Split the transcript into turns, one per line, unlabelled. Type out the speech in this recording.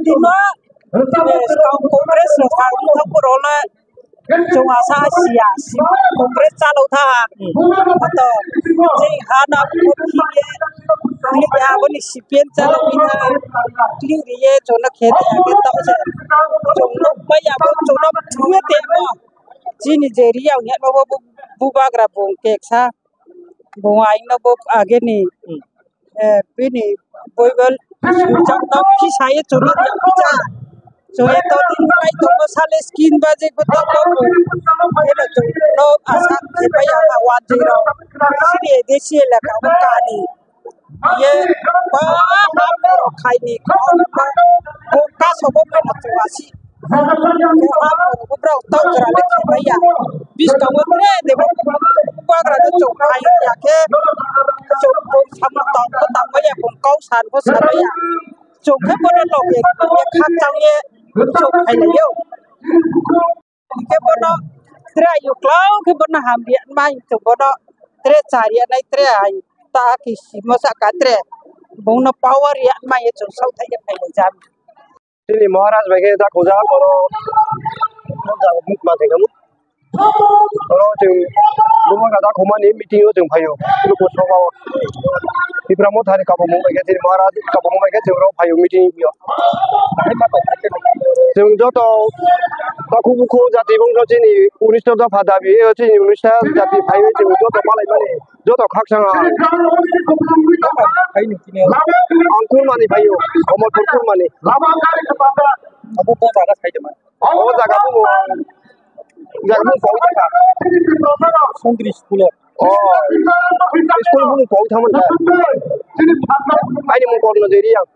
di nó sekarang kongres sekarang tak berolah cuma sahaja si kongres kalau tak atau si hana kopiye klik ya bani sipien kalau bina klik dia cuma kete agak tak macam cuma banyak cuma dua tema sini jadi yang ni bawa buka grabung keksa bawa ini bawa agak ni ini boybel sudah tak kisah cuma yang bicara so itu tinggal itu masalah skin baje betul betul itu no asal supaya awak jero sini desi lah kamu kani ye apa kaini buka sebab menatuasi apa beberapa tahun terakhir supaya bis kamu ni demo buka kerana cukup kain ya ke cukup sama tahun tambahnya kau sangat supaya cukup pada lagi yang kacangnya cukup hay là yêu cái bọn nó tre yêu cloud cái bọn nó hàm điện mai từ bọn nó tre xài điện này tre hay ta cái gì mà sao cả tre bọn nó power điện mai từ sau thấy cái hay là jam
thì Maharaj về cái ta cố gắng bọn nó giờ mà thành công bọn nó chừng lúc mà ta không ăn những meeting nó chừng phải yêu lúc có số vào thì bây giờ một tháng các bộ về cái thì Maharaj các bộ về cái chừng nó phải yêu meeting nhiều chừng cho ta khu khu gia đình bông cho chị này unis cho ta phát đạt vì chị này unis gia đình phải chừng cho ta mà lại mà này cho ta khác sang à anh cũng mà này phải yêu ông một cũng mà này
apa apa jaga saya cuma
oh jaga pun kau jaga
sendiri sekolah
oh sekolah pun kau tahu mana ini mau kau nak jadi yang